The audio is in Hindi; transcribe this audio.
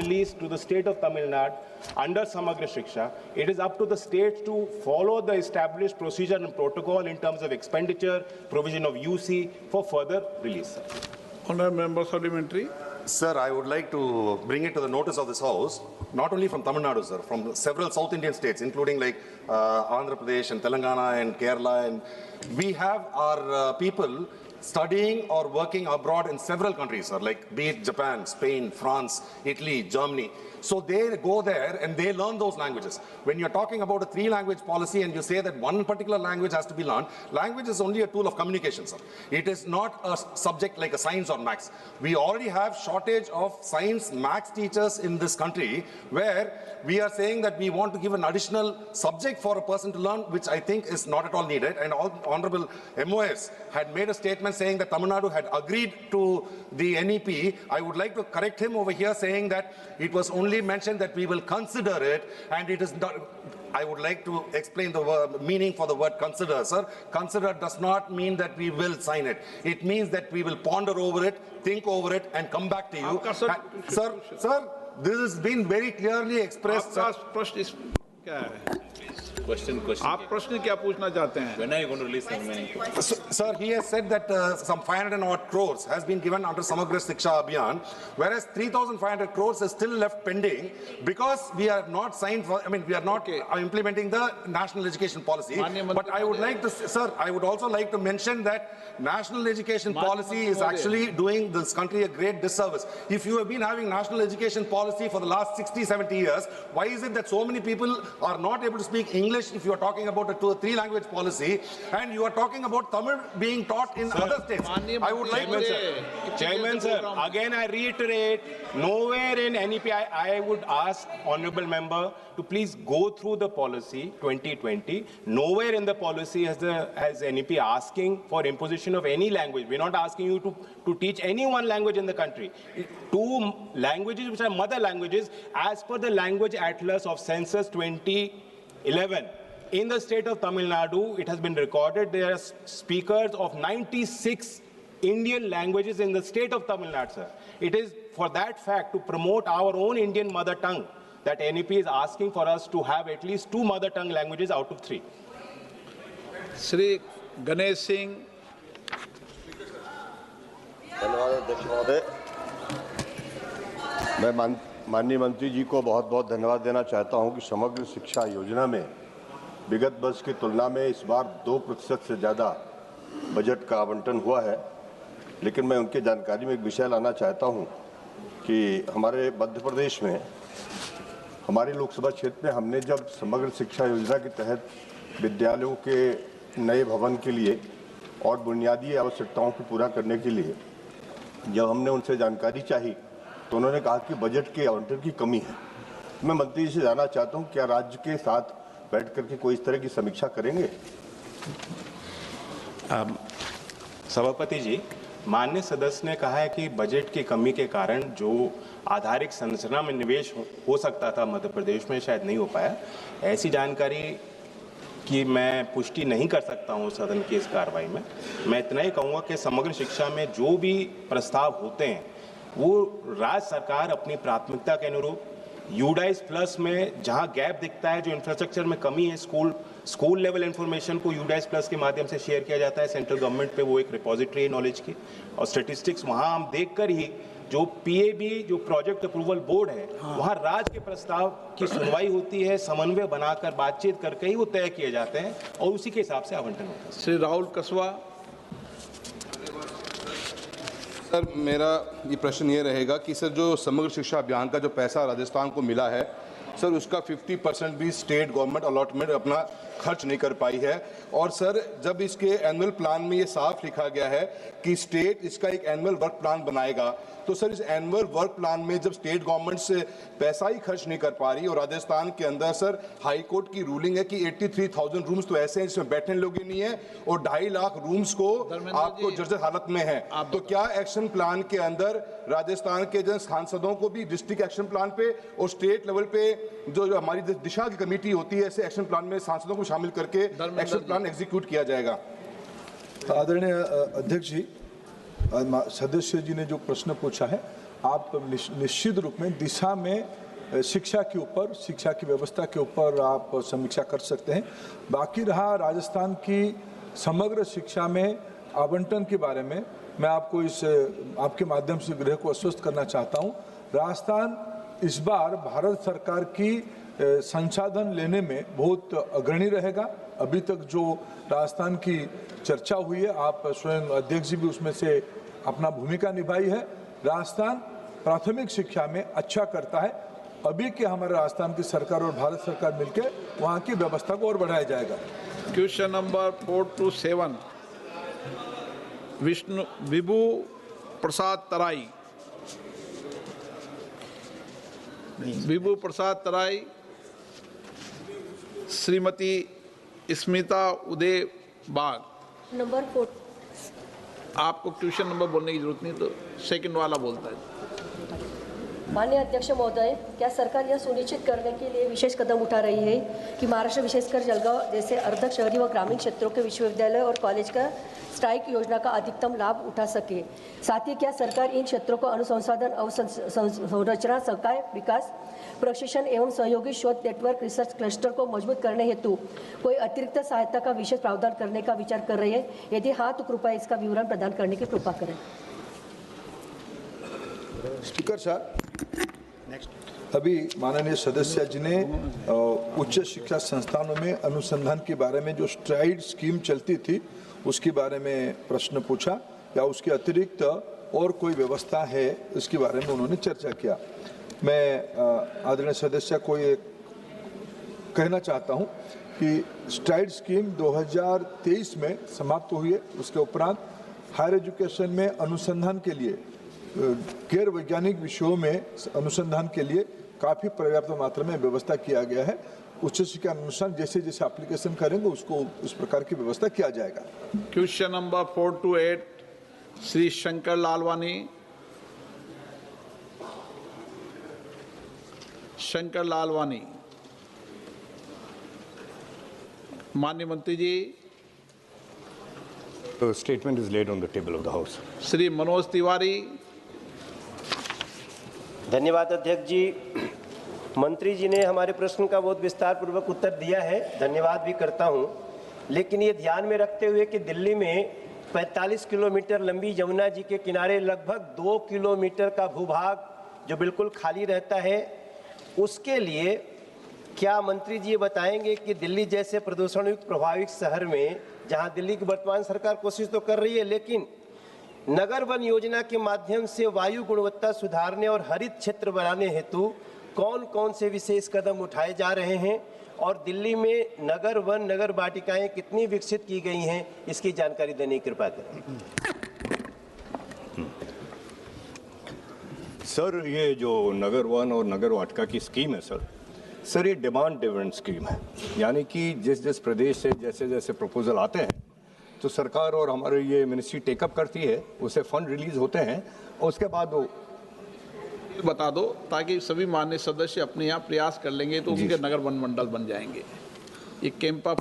released to the state of Tamil Nadu under Samagra Shiksha. It is up to the states to follow the established procedure and protocol in terms of expenditure, provision of UC for further release. Honourable Member Supplementary. Sir, I would like to bring it to the notice of this House, not only from Tamil Nadu, sir, from several South Indian states, including like Andhra Pradesh and Telangana and Kerala. And we have our people studying or working abroad in several countries, sir, like be it Japan, Spain, France, Italy, Germany. So they go there and they learn those languages. When you're talking about a 3-language policy and you say that one particular language has to be learned, language is only a tool of communication, sir. It is not a subject like a science or maths. We already have shortage of science, maths teachers in this country, where we are saying that we want to give an additional subject for a person to learn, which I think is not at all needed. And Honorable MOS had made a statement saying that Tamil Nadu had agreed to the NEP. I would like to correct him over here, saying that it was only mentioned that we will consider it, and it is not. I would like to explain the meaning for the word consider, sir. Consider does not mean that we will sign it. It means that we will ponder over it, think over it, and come back to you. Sir, this has been very clearly expressed. Question. आप प्रश्न क्या पूछना चाहते हैं? When are you going to release them? Sir, he has said that some 500 and odd crores has been given under Samagra Shiksha Abhiyan, whereas 3,500 crores is still left pending because we are not signed for, we are not implementing the national education policy. But I would like to, sir, I would also like to mention that national education policy is actually doing this country a great disservice. If you have been having national education policy for the last 60, 70 years, why is it that so many people are not able to speak English if you are talking about a 2 or 3 language policy, and you are talking about Tamil being taught in other states? I would like to... Chairman, sir, again I reiterate, nowhere in NEP, I would ask Honourable Member to please go through the policy 2020. Nowhere in the policy has NEP asking for imposition of any language. We're not asking you to teach any one language in the country. 2 languages which are mother languages as per the Language Atlas of Census 2011. In the state of Tamil Nadu, it has been recorded there are speakers of 96 Indian languages in the state of Tamil Nadu, sir. It is for that fact, to promote our own Indian mother tongue, that NEP is asking for us to have at least 2 mother tongue languages out of 3. Shri Ganesh Singh. धन्यवाद अध्यक्ष महोदय। मैं माननीय मंत्री जी को बहुत बहुत धन्यवाद देना चाहता हूं कि समग्र शिक्षा योजना में विगत वर्ष की तुलना में इस बार 2% से ज़्यादा बजट का आवंटन हुआ है। लेकिन मैं उनके जानकारी में एक विषय लाना चाहता हूं कि हमारे मध्य प्रदेश में हमारे लोकसभा क्षेत्र में हमने जब समग्र शिक्षा योजना के तहत विद्यालयों के नए भवन के लिए और बुनियादी आवश्यकताओं को पूरा करने के लिए जब हमने उनसे जानकारी चाही तो उन्होंने कहा कि बजट के आवंटन की कमी है। मैं मंत्री जी से जानना चाहता हूं क्या राज्य के साथ बैठ करके कोई इस तरह की समीक्षा करेंगे? सभापति जी, माननीय सदस्य ने कहा है कि बजट की कमी के कारण जो आधारिक संरचना में निवेश हो सकता था मध्य प्रदेश में शायद नहीं हो पाया। ऐसी जानकारी की मैं पुष्टि नहीं कर सकता हूं सदन की इस कार्रवाई में। मैं इतना ही कहूँगा कि समग्र शिक्षा में जो भी प्रस्ताव होते हैं वो राज्य सरकार अपनी प्राथमिकता के अनुरूप यूडाइस प्लस में जहां गैप दिखता है, जो इंफ्रास्ट्रक्चर में कमी है, स्कूल लेवल इंफॉर्मेशन को यूडाइस प्लस के माध्यम से शेयर किया जाता है सेंट्रल गवर्नमेंट पे, वो एक रिपोजिटरी है नॉलेज की, और स्टेटिस्टिक्स वहां हम देखकर ही जो पीएबी जो प्रोजेक्ट अप्रूवल बोर्ड है वहां राज्य के प्रस्ताव की सुनवाई होती है, समन्वय बनाकर बातचीत करके ही वो तय किए जाते हैं और उसी के हिसाब से आवंटन होता है। श्री राहुल कसवा। सर, मेरा ये प्रश्न ये रहेगा कि सर जो समग्र शिक्षा अभियान का जो पैसा राजस्थान को मिला है सर उसका 50% भी स्टेट गवर्नमेंट अलॉटमेंट अपना खर्च नहीं कर पाई है। और सर जब इसके एनुअल प्लान में ये साफ लिखा गया है कि स्टेट इसका एक एनुअल वर्क प्लान बनाएगा, तो सर इस एनुअल वर्क प्लान में जब स्टेट गवर्नमेंट से पैसा ही खर्च नहीं कर पा रही और राजस्थान के अंदर सर हाई कोर्ट की रूलिंग है कि 83,000 रूम्स तो ऐसे हैं जिसमें बैठने लोग ही नहीं है और 2.5 लाख रूम्स को आपको जर्जर हालत में है, तो क्या एक्शन प्लान के अंदर राजस्थान के जन सांसदों को भी डिस्ट्रिक्ट एक्शन प्लान पे और स्टेट लेवल पे जो हमारी दिशा की कमेटी होती है ऐसे एक्शन प्लान में सांसदों को शामिल करके एक्शन प्लान एग्जीक्यूट किया जाएगा? आदरणीय अध्यक्ष जी, सदस्य जी ने जो प्रश्न पूछा है आप निश्चित रूप में दिशा में शिक्षा के ऊपर, शिक्षा की व्यवस्था के ऊपर आप समीक्षा कर सकते हैं। बाकी रहा राजस्थान की समग्र शिक्षा में आवंटन के बारे में, मैं आपको इस आपके माध्यम से गृह को आश्वस्त करना चाहता हूं। राजस्थान इस बार भारत सरकार की संसाधन लेने में बहुत अग्रणी रहेगा। अभी तक जो राजस्थान की चर्चा हुई है, आप स्वयं अध्यक्ष जी भी उसमें से अपना भूमिका निभाई है। राजस्थान प्राथमिक शिक्षा में अच्छा करता है। अभी के हमारे राजस्थान की सरकार और भारत सरकार मिलकर वहाँ की व्यवस्था को और बढ़ाया जाएगा। Question number 4 to 7 Vibhu Prasad Terai. Vibhu Prasad Terai, Shrimati Smita Uday Bagh. Number 4। आपको क्वेश्चन नंबर बोलने की जरूरत नहीं, तो सेकंड वाला बोलता है। माननीय अध्यक्ष महोदय, क्या सरकार यह सुनिश्चित करने के लिए विशेष कदम उठा रही है कि महाराष्ट्र विशेषकर जलगांव जैसे अर्ध शहरी व ग्रामीण क्षेत्रों के विश्वविद्यालय और कॉलेज का स्ट्राइक योजना का अधिकतम लाभ उठा सके? साथ ही क्या सरकार इन क्षेत्रों को अनुसंधान अवसंरचना संकाय विकास प्रशिक्षण एवं सहयोगी शोध नेटवर्क रिसर्च क्लस्टर को मजबूत करने हेतु कोई अतिरिक्त सहायता का विशेष प्रावधान करने का विचार कर रही है? यदि हाँ, तो कृपया इसका विवरण प्रदान करने की कृपा करें। स्पीकर साहब, अभी माननीय सदस्य जी ने उच्च शिक्षा संस्थानों में अनुसंधान के बारे में जो स्ट्राइड स्कीम चलती थी उसके बारे में प्रश्न पूछा, या उसके अतिरिक्त और कोई व्यवस्था है इसके बारे में उन्होंने चर्चा किया। मैं आदरणीय सदस्य को ये कहना चाहता हूं कि स्ट्राइड स्कीम 2023 में समाप्त हुई है। उसके उपरांत हायर एजुकेशन में अनुसंधान के लिए, गैर वैज्ञानिक विषयों में अनुसंधान के लिए काफ़ी पर्याप्त मात्रा में व्यवस्था किया गया है। उच्च शिक्षा अनुसार जैसे जैसे एप्लीकेशन करेंगे उसको उस प्रकार की व्यवस्था किया जाएगा। Question number 4 to 8 Shri Shankar Lalwani. Shankar Lalwani. माननीय मंत्री जी। The statement is laid on the table of the House. Shri Manoj Tiwari. धन्यवाद अध्यक्ष जी। मंत्री जी ने हमारे प्रश्न का बहुत विस्तार पूर्वक उत्तर दिया है, धन्यवाद भी करता हूं। लेकिन ये ध्यान में रखते हुए कि दिल्ली में 45 किलोमीटर लंबी यमुना जी के किनारे लगभग 2 किलोमीटर का भूभाग जो बिल्कुल खाली रहता है, उसके लिए क्या मंत्री जी ये बताएंगे कि दिल्ली जैसे प्रदूषण युक्त प्रभावित शहर में, जहां दिल्ली की वर्तमान सरकार कोशिश तो कर रही है, लेकिन नगर वन योजना के माध्यम से वायु गुणवत्ता सुधारने और हरित क्षेत्र बनाने हेतु कौन कौन से विशेष कदम उठाए जा रहे हैं, और दिल्ली में नगर वन नगर वाटिकाएं कितनी विकसित की गई हैं, इसकी जानकारी देने की कृपा करें। सर, ये जो नगर वन और नगर वाटिका की स्कीम है सर ये डिमांड ड्रिवन स्कीम है। यानी कि जिस जिस प्रदेश से जैसे जैसे प्रपोजल आते हैं तो सरकार और हमारे ये मिनिस्ट्री टेकअप करती है, उसे फंड रिलीज होते हैं और उसके बाद वो बता दो ताकि सभी माननीय सदस्य अपने यहाँ प्रयास कर लेंगे तो उनके नगर वन मंडल बन जाएंगे। ये कैंपा